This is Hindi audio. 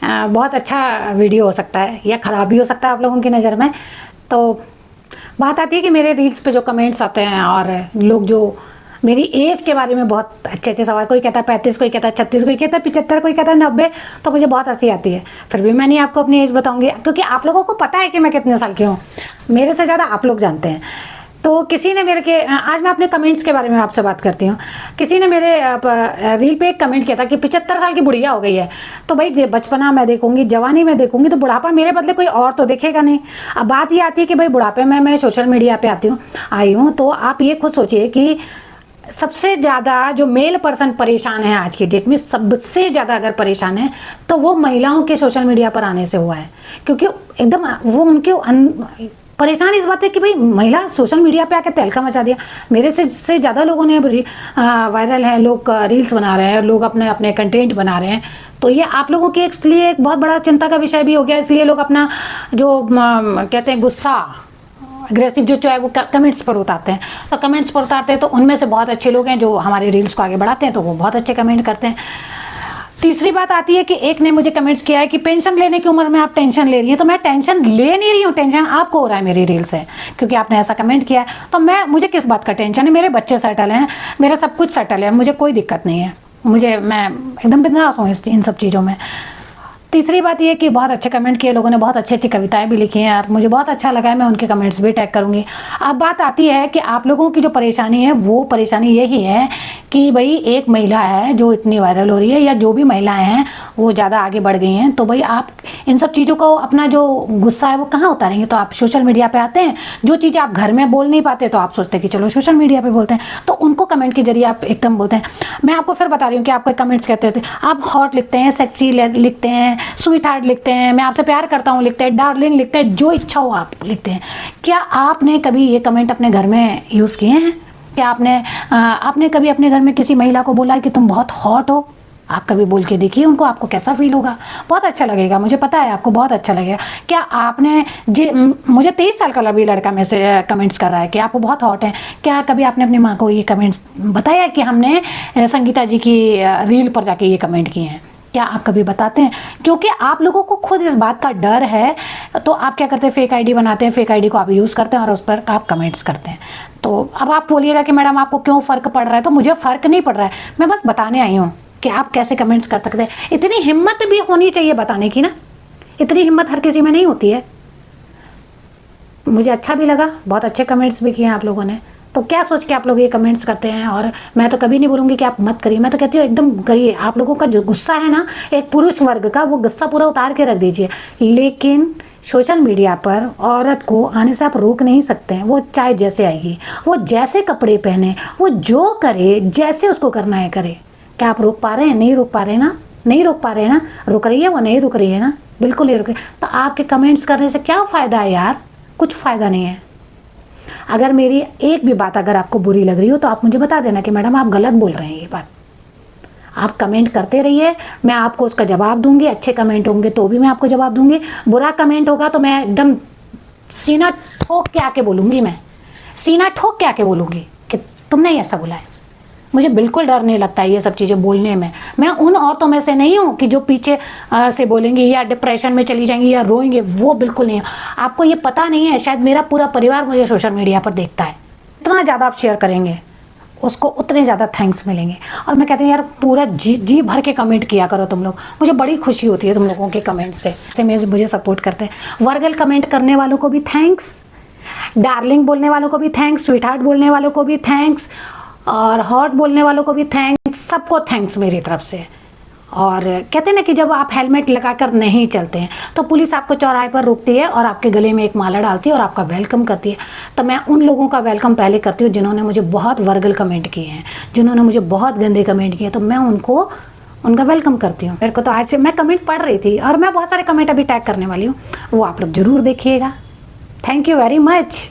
बहुत अच्छा वीडियो हो सकता है या ख़राब भी हो सकता है आप लोगों की नज़र में। तो बात आती है कि मेरे रील्स पे जो कमेंट्स आते हैं और लोग जो मेरी एज के बारे में बहुत अच्छे अच्छे सवाल, कोई कहता है 35, कोई कहता है 36, कोई कहता है 75, कोई कहता है 90, तो मुझे बहुत हंसी आती है। फिर भी मैं नहीं आपको अपनी एज बताऊंगी, क्योंकि आप लोगों को पता है कि मैं कितने साल की हूँ, मेरे से ज़्यादा आप लोग जानते हैं। तो किसी ने आज मैं अपने कमेंट्स के बारे में आपसे बात करती हूँ। किसी ने मेरे रील पे एक कमेंट किया था कि 75 साल की बुढ़िया हो गई है। तो भाई बचपना मैं देखूंगी, जवानी में देखूंगी, तो बुढ़ापा मेरे बदले कोई और तो देखेगा नहीं। अब बात ये आती है कि भाई बुढ़ापे में मैं सोशल मीडिया पे आई हूँ, तो आप ये खुद सोचिए कि सबसे ज़्यादा जो मेल पर्सन परेशान है आज की डेट में, सबसे ज़्यादा अगर परेशान है तो वो महिलाओं के सोशल मीडिया पर आने से हुआ है। क्योंकि एकदम वो उनके परेशान इस बात है कि भाई महिला सोशल मीडिया पे आके तहलका मचा दिया। मेरे से ज़्यादा लोगों ने वायरल है, लोग रील्स बना रहे हैं, लोग अपने अपने कंटेंट बना रहे हैं। तो ये आप लोगों के लिए एक बहुत बड़ा चिंता का विषय भी हो गया। इसलिए लोग अपना जो कहते हैं गुस्सा, अग्रेसिव जो चाहे वो कमेंट्स पर उतारते हैं। तो कमेंट्स पर उतारते हैं तो उनमें से बहुत अच्छे लोग हैं जो हमारे रील्स को आगे बढ़ाते हैं, तो वो बहुत अच्छे कमेंट करते हैं। तीसरी बात आती है कि एक ने मुझे कमेंट्स किया है कि पेंशन लेने की उम्र में आप टेंशन ले रही हैं। तो मैं टेंशन ले नहीं रही हूँ, टेंशन आपको हो रहा है मेरी रील से, क्योंकि आपने ऐसा कमेंट किया है। तो मुझे किस बात का टेंशन है? मेरे बच्चे सेटल हैं, मेरा सब कुछ सेटल है, मुझे कोई दिक्कत नहीं है, मैं एकदम बिंदास हूँ इन सब चीज़ों में। तीसरी बात ये कि बहुत अच्छे कमेंट किए लोगों ने, बहुत अच्छी अच्छी कविताएं भी लिखी हैं और मुझे बहुत अच्छा लगा है, मैं उनके कमेंट्स भी टैग करूंगी। अब बात आती है कि आप लोगों की जो परेशानी है, वो परेशानी यही है कि भाई एक महिला है जो इतनी वायरल हो रही है, या जो भी महिलाएं हैं वो ज़्यादा आगे बढ़ गई हैं, तो भाई आप इन सब चीज़ों को अपना जो गुस्सा है वो कहाँ उतारेंगे? तो आप सोशल मीडिया पर आते हैं, जो चीज़ें आप घर में बोल नहीं पाते तो आप सोचते हैं कि चलो सोशल मीडिया पर बोलते हैं, तो उनको कमेंट के जरिए आप एकदम बोलते हैं। मैं आपको फिर बता रही हूँ कि आपको कमेंट्स कहते थे, आप हॉट लिखते हैं, सेक्सी लिखते हैं, स्वीट हार्ट लिखते हैं, मैं आपसे प्यार करता हूँ लिखते हैं, डार्लिंग लिखते हैं, जो इच्छा हो आप लिखते हैं। क्या आपने कभी ये कमेंट अपने घर में यूज़ किए हैं? क्या आपने कभी अपने घर में किसी महिला को बोला कि तुम बहुत हॉट हो? आप कभी बोल के देखिए उनको, आपको कैसा फील होगा। बहुत अच्छा लगेगा, मुझे पता है आपको बहुत अच्छा लगेगा। क्या आपने मुझे 23 साल का अभी लड़का में से कमेंट्स कर रहा है कि आप बहुत हॉट हैं। क्या कभी आपने अपनी माँ को ये कमेंट्स बताया कि हमने संगीता जी की रील पर जाके ये कमेंट किए हैं? क्या आप कभी बताते हैं? क्योंकि आप लोगों को खुद इस बात का डर है, तो आप क्या करते हैं, फेक आईडी बनाते हैं, फेक आईडी को आप यूज़ करते हैं और उस पर आप कमेंट्स करते हैं। तो अब आप बोलिएगा कि मैडम आपको क्यों फ़र्क पड़ रहा है? तो मुझे फ़र्क नहीं पड़ रहा है, मैं बस बताने आई हूँ कि आप कैसे कमेंट्स कर सकते हैं। इतनी हिम्मत भी होनी चाहिए बताने की ना, इतनी हिम्मत हर किसी में नहीं होती है। मुझे अच्छा भी लगा, बहुत अच्छे कमेंट्स भी किए हैं आप लोगों ने। तो क्या सोच के आप लोग ये कमेंट्स करते हैं? और मैं तो कभी नहीं बोलूँगी कि आप मत करिए, मैं तो कहती हूँ एकदम करिए। आप लोगों का जो गुस्सा है ना, एक पुरुष वर्ग का, वो गुस्सा पूरा उतार के रख दीजिए। लेकिन सोशल मीडिया पर औरत को आने से आप रोक नहीं सकते हैं। वो चाहे जैसे आएगी, वो जैसे कपड़े पहने, वो जो करे, जैसे उसको करना है करे। क्या आप रोक पा रहे हैं? नहीं रोक पा रहे ना, नहीं रोक पा रहे ना। रुक रही है वो, नहीं रुक रही है ना, बिल्कुल नहीं रुक रही। तो आपके कमेंट्स करने से क्या फ़ायदा है यार? कुछ फ़ायदा नहीं है। अगर मेरी एक भी बात अगर आपको बुरी लग रही हो तो आप मुझे बता देना कि मैडम आप गलत बोल रहे हैं ये बात। आप कमेंट करते रहिए, मैं आपको उसका जवाब दूंगी। अच्छे कमेंट होंगे तो भी मैं आपको जवाब दूंगी, बुरा कमेंट होगा तो मैं एकदम सीना ठोक के आके बोलूँगी, मैं सीना ठोक के आके बोलूँगी कि तुमने ही ऐसा बोला है। मुझे बिल्कुल डर नहीं लगता है ये सब चीज़ें बोलने में। मैं उन औरतों में से नहीं हूँ कि जो पीछे से बोलेंगी या डिप्रेशन में चली जाएंगी या रोएंगे, वो बिल्कुल नहीं है। आपको ये पता नहीं है, शायद मेरा पूरा परिवार मुझे सोशल मीडिया पर देखता है। इतना ज़्यादा आप शेयर करेंगे उसको उतने ज़्यादा थैंक्स मिलेंगे। और मैं कहती हूँ यार पूरा जी भर के कमेंट किया करो तुम लोग, मुझे बड़ी खुशी होती है तुम लोगों के कमेंट से मुझे सपोर्ट करते हैं। वर्गल कमेंट करने वालों को भी थैंक्स, डार्लिंग बोलने वालों को भी थैंक्स, स्वीट हार्ट बोलने वालों को भी थैंक्स, और हॉट बोलने वालों को भी थैंक्स, सबको थैंक्स मेरी तरफ से। और कहते हैं ना कि जब आप हेलमेट लगाकर नहीं चलते हैं तो पुलिस आपको चौराहे पर रोकती है और आपके गले में एक माला डालती है और आपका वेलकम करती है। तो मैं उन लोगों का वेलकम पहले करती हूँ जिन्होंने मुझे बहुत वर्गल कमेंट किए हैं, जिन्होंने मुझे बहुत गंदे कमेंट किए, तो मैं उनका वेलकम करती हूँ। मेरे को तो आज से मैं कमेंट पढ़ रही थी और मैं बहुत सारे कमेंट अभी टैग करने वाली हूँ, वो आप लोग ज़रूर देखिएगा। Thank you very much.